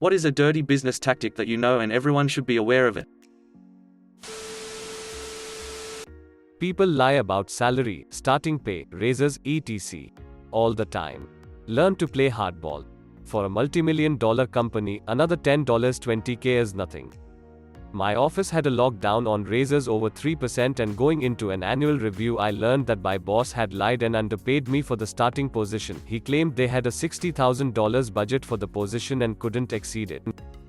What is a dirty business tactic that you know and everyone should be aware of it? People lie about salary, starting pay, raises, etc. all the time. Learn to play hardball. For a multi-million-dollar company, another $10 $20K is nothing. My office had a lockdown on raises over 3%, and going into an annual review I learned that my boss had lied and underpaid me for the starting position. He claimed they had a $60,000 budget for the position and couldn't exceed it.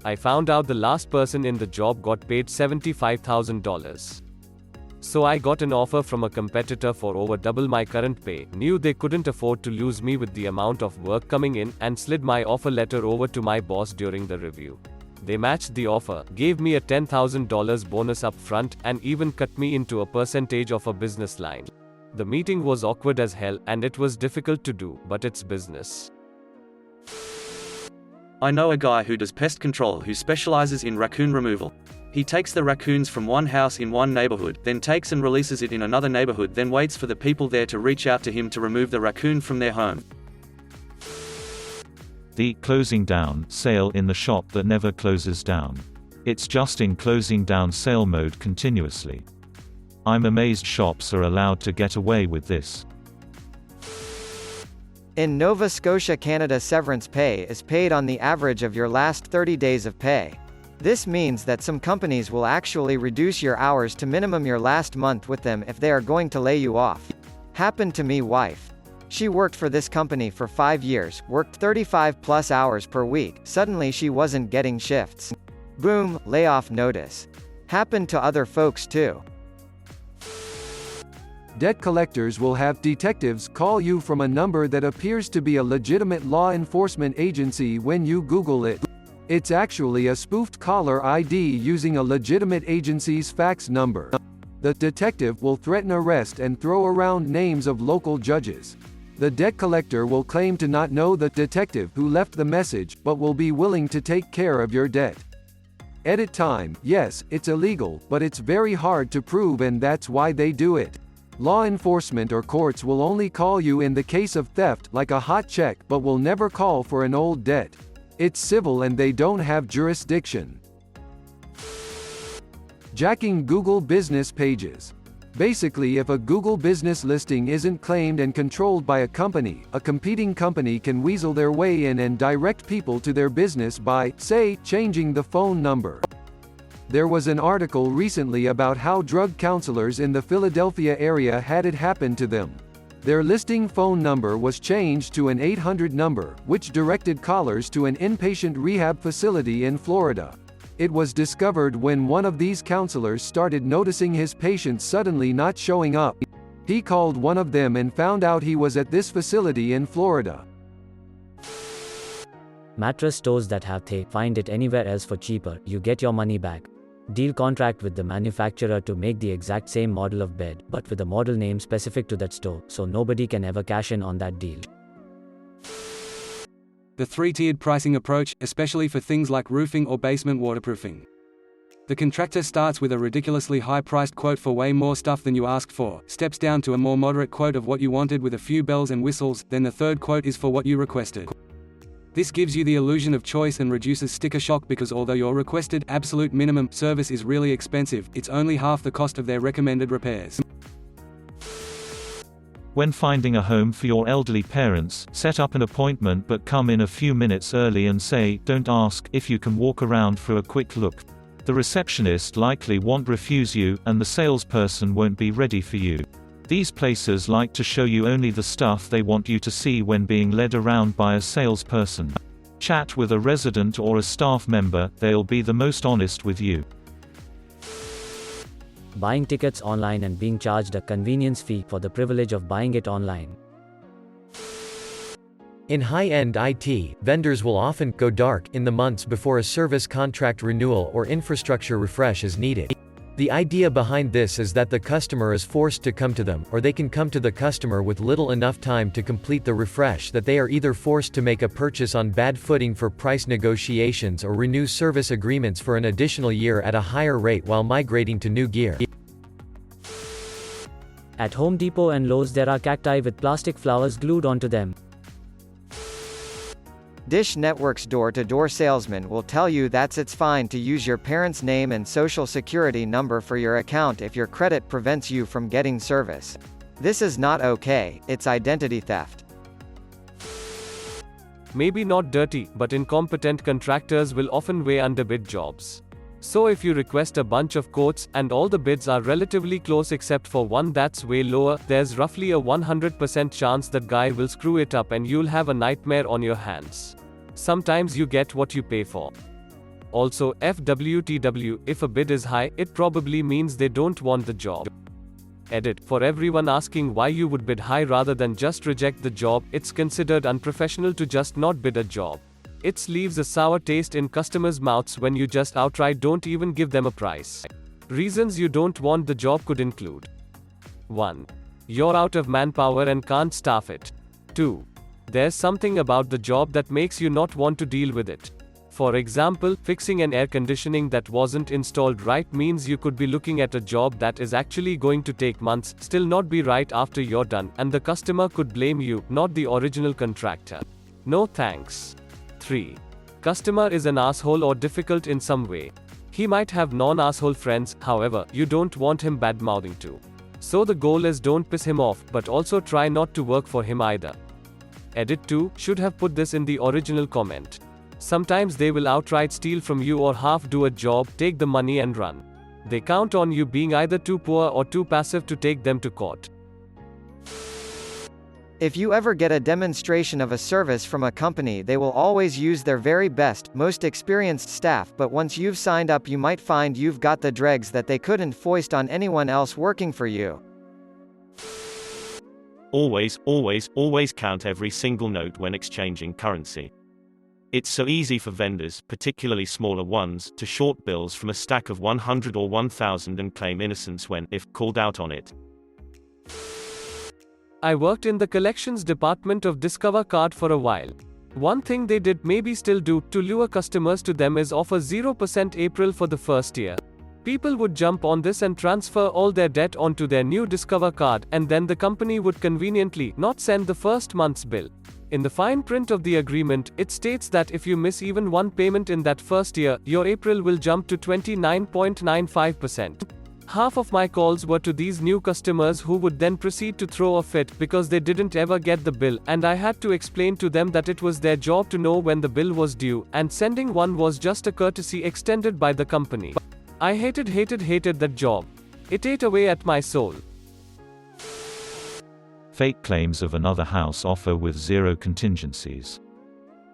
I found out the last person in the job got paid $75,000. So I got an offer from a competitor for over double my current pay, knew they couldn't afford to lose me with the amount of work coming in, and slid my offer letter over to my boss during the review. They matched the offer, gave me a $10,000 bonus up front, and even cut me into a percentage of a business line. The meeting was awkward as hell, and it was difficult to do, but it's business. I know a guy who does pest control who specializes in raccoon removal. He takes the raccoons from one house in one neighborhood, then takes and releases it in another neighborhood, then waits for the people there to reach out to him to remove the raccoon from their home. The closing down sale in the shop that never closes down. It's just in closing down sale mode continuously. I'm amazed shops are allowed to get away with this. In Nova Scotia, Canada, severance pay is paid on the average of your last 30 days of pay. This means that some companies will actually reduce your hours to minimum your last month with them if they are going to lay you off. Happened to me wife. She worked for this company for 5 years, worked 35 plus hours per week, suddenly she wasn't getting shifts. Boom, layoff notice. Happened to other folks too. Debt collectors will have detectives call you from a number that appears to be a legitimate law enforcement agency when you Google it. It's actually a spoofed caller ID using a legitimate agency's fax number. The detective will threaten arrest and throw around names of local judges. The debt collector will claim to not know the detective who left the message, but will be willing to take care of your debt. Edit time, yes, it's illegal, but it's very hard to prove, and that's why they do it. Law enforcement or courts will only call you in the case of theft, like a hot check, but will never call for an old debt. It's civil and they don't have jurisdiction. Jacking Google business pages. Basically, if a Google business listing isn't claimed and controlled by a competing company can weasel their way in and direct people to their business by, say, changing the phone number. There was an article recently about how drug counselors in the Philadelphia area had it happen to them. Their listing phone number was changed to an 800 number, which directed callers to an inpatient rehab facility in Florida. It was discovered when one of these counselors started noticing his patients suddenly not showing up. He called one of them and found out he was at this facility in Florida. Mattress stores that have they find it anywhere else for cheaper, you get your money back. Deal contract with the manufacturer to make the exact same model of bed, but with a model name specific to that store, so nobody can ever cash in on that deal. The three-tiered pricing approach, especially for things like roofing or basement waterproofing. The contractor starts with a ridiculously high-priced quote for way more stuff than you asked for, steps down to a more moderate quote of what you wanted with a few bells and whistles, then the third quote is for what you requested. This gives you the illusion of choice and reduces sticker shock, because although your requested absolute minimum service is really expensive, it's only half the cost of their recommended repairs. When finding a home for your elderly parents, set up an appointment but come in a few minutes early and say, "Don't ask if you can walk around for a quick look." The receptionist likely won't refuse you, and the salesperson won't be ready for you. These places like to show you only the stuff they want you to see when being led around by a salesperson. Chat with a resident or a staff member, they'll be the most honest with you. Buying tickets online and being charged a convenience fee for the privilege of buying it online. In high-end IT, vendors will often go dark in the months before a service contract renewal or infrastructure refresh is needed. The idea behind this is that the customer is forced to come to them, or they can come to the customer with little enough time to complete the refresh that they are either forced to make a purchase on bad footing for price negotiations or renew service agreements for an additional year at a higher rate while migrating to new gear. At Home Depot and Lowe's there are cacti with plastic flowers glued onto them. Dish Network's door-to-door salesman will tell you that it's fine to use your parents' name and social security number for your account if your credit prevents you from getting service. This is not okay, it's identity theft. Maybe not dirty, but incompetent contractors will often way underbid jobs. So if you request a bunch of quotes, and all the bids are relatively close except for one that's way lower, there's roughly a 100% chance that guy will screw it up and you'll have a nightmare on your hands. Sometimes you get what you pay for. Also, FWTW, if a bid is high, it probably means they don't want the job. Edit. For everyone asking why you would bid high rather than just reject the job, it's considered unprofessional to just not bid a job. It leaves a sour taste in customers' mouths when you just outright don't even give them a price. Reasons you don't want the job could include: 1. You're out of manpower and can't staff it. 2. There's something about the job that makes you not want to deal with it. For example, fixing an air conditioning that wasn't installed right means you could be looking at a job that is actually going to take months, still not be right after you're done, and the customer could blame you, not the original contractor. No thanks. 3. Customer is an asshole or difficult in some way. He might have non-asshole friends, however, you don't want him bad-mouthing too. So the goal is don't piss him off, but also try not to work for him either. Edit 2, should have put this in the original comment. Sometimes they will outright steal from you or half do a job, take the money and run. They count on you being either too poor or too passive to take them to court. If you ever get a demonstration of a service from a company, they will always use their very best, most experienced staff, but once you've signed up you might find you've got the dregs that they couldn't foist on anyone else working for you. Always, always, always count every single note when exchanging currency. It's so easy for vendors, particularly smaller ones, to short bills from a stack of 100 or 1000 and claim innocence when, if called out on it. I worked in the collections department of Discover Card for a while. One thing they did, maybe still do, to lure customers to them is offer 0% April for the first year. People would jump on this and transfer all their debt onto their new Discover Card, and then the company would conveniently not send the first month's bill. In the fine print of the agreement, it states that if you miss even one payment in that first year, your April will jump to 29.95%. Half of my calls were to these new customers who would then proceed to throw a fit because they didn't ever get the bill, and I had to explain to them that it was their job to know when the bill was due, and sending one was just a courtesy extended by the company. I hated that job. It ate away at my soul. Fake claims of another house offer with zero contingencies.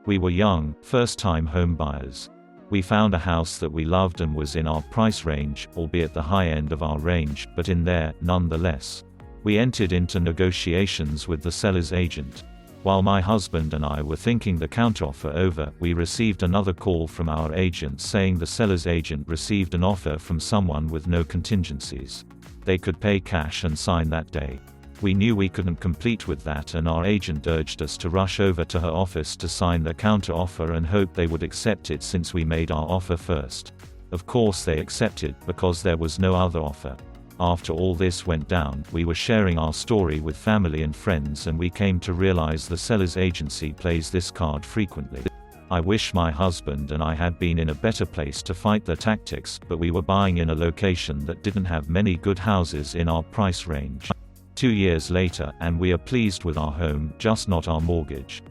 We were young, first-time home buyers. We found a house that we loved and was in our price range, albeit the high end of our range, but in there, nonetheless. We entered into negotiations with the seller's agent. While my husband and I were thinking the counteroffer over, we received another call from our agent saying the seller's agent received an offer from someone with no contingencies. They could pay cash and sign that day. We knew we couldn't complete with that, and our agent urged us to rush over to her office to sign the counter-offer and hope they would accept it since we made our offer first. Of course they accepted, because there was no other offer. After all this went down, we were sharing our story with family and friends, and we came to realize the seller's agency plays this card frequently. I wish my husband and I had been in a better place to fight their tactics, but we were buying in a location that didn't have many good houses in our price range. 2 years later, and we are pleased with our home, just not our mortgage.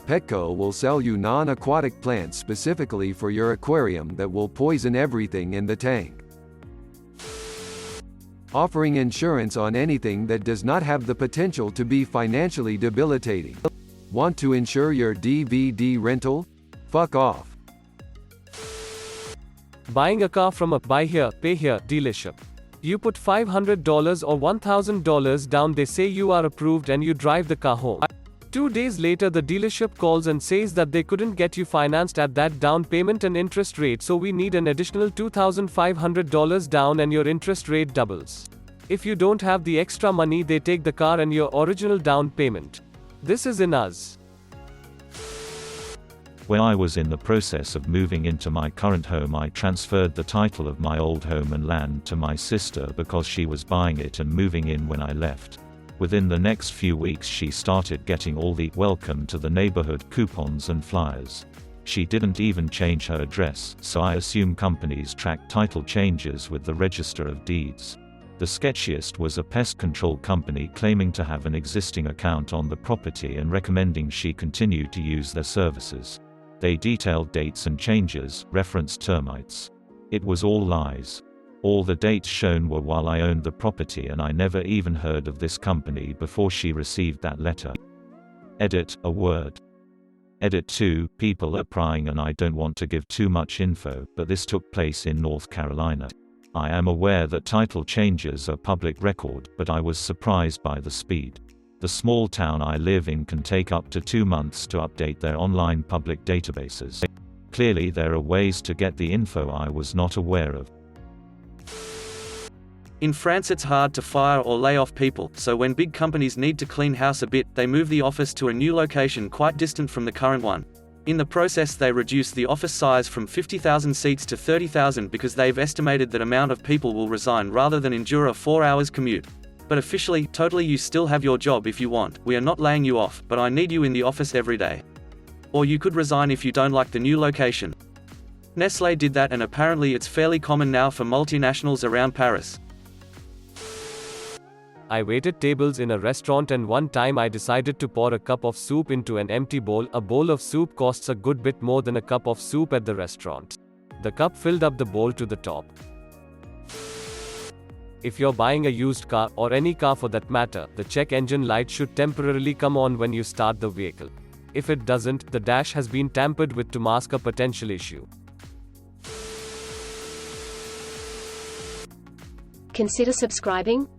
Petco will sell you non-aquatic plants specifically for your aquarium that will poison everything in the tank. Offering insurance on anything that does not have the potential to be financially debilitating. Want to insure your DVD rental? Fuck off. Buying a car from a buy here, pay here dealership. You put $500 or $1,000 down, they say you are approved, and you drive the car home. 2 days later the dealership calls and says that they couldn't get you financed at that down payment and interest rate, so we need an additional $2,500 down and your interest rate doubles. If you don't have the extra money, they take the car and your original down payment. This is in us. When I was in the process of moving into my current home, I transferred the title of my old home and land to my sister because she was buying it and moving in when I left. Within the next few weeks she started getting all the "welcome to the neighborhood" coupons and flyers. She didn't even change her address, so I assume companies track title changes with the Register of Deeds. The sketchiest was a pest control company claiming to have an existing account on the property and recommending she continue to use their services. They detailed dates and changes, referenced termites. It was all lies. All the dates shown were while I owned the property, and I never even heard of this company before she received that letter. Edit, a word. Edit 2, people are prying and I don't want to give too much info, but this took place in North Carolina. I am aware that title changes are public record, but I was surprised by the speed. The small town I live in can take up to 2 months to update their online public databases. Clearly there are ways to get the info I was not aware of. In France it's hard to fire or lay off people, so when big companies need to clean house a bit, they move the office to a new location quite distant from the current one. In the process they reduce the office size from 50,000 seats to 30,000 because they've estimated that amount of people will resign rather than endure a 4 hours commute. But officially, totally you still have your job if you want, we are not laying you off, but I need you in the office every day. Or you could resign if you don't like the new location. Nestlé did that, and apparently it's fairly common now for multinationals around Paris. I waited tables in a restaurant and one time I decided to pour a cup of soup into an empty bowl. A bowl of soup costs a good bit more than a cup of soup at the restaurant. The cup filled up the bowl to the top. If you're buying a used car, or any car for that matter, the check engine light should temporarily come on when you start the vehicle. If it doesn't, the dash has been tampered with to mask a potential issue. Consider subscribing.